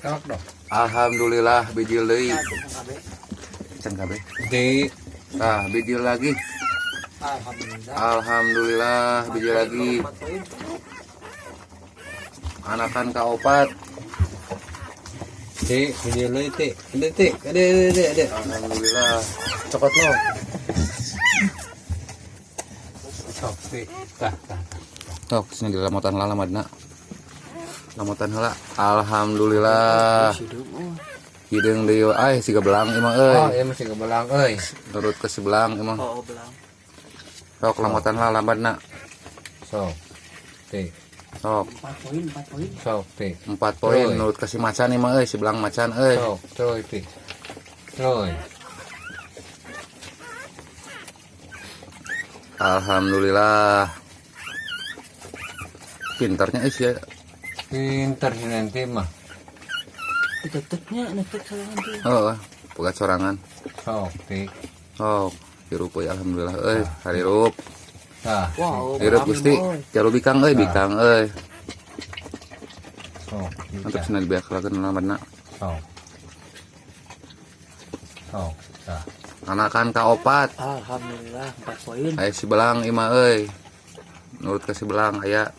Tawag dong. Alhamdulillah bijil deui. Can kabeh. Di. Tah bijil lagi. Alhamdulillah. Alhamdulillah bijil lagi. Anakan kaopat. Ti, video lo ti. Ada. Alhamdulillah. Cokot lo. Sok ti. Tah. Sok sini di lamotan lamadna. Lamotan heula. Alhamdulillah. Hideung deui ai siga belang imah euy. Oh, iya masih kebelang euy. Nurut ke sebelang imah. Oh, belang. Sok lamotan lamadna. Sok. Ti. Sok 4 poin. Sok ti. 4 poin Euy. nurut ke si macan imah euy, si belang macan euy. Sok. Troy ti. Troy. Alhamdulillah. Pintarnya ya. Pintar si nanti mah. Tetepnya netek salangan tuh. Oh, boga sorangan. Sok ti. Oh, hirup euy alhamdulillah euy, harirup. Tah. Wow. Hirup Gusti, jalu bikang euy, bikang euy. Sok. Mantap cenah dibeaklakeun lamadna. Sok. Sok. Tah. Anakan kaopat. Alhamdulillah 4 poin. Aya si belang imah euy. Nurut ke si belang aya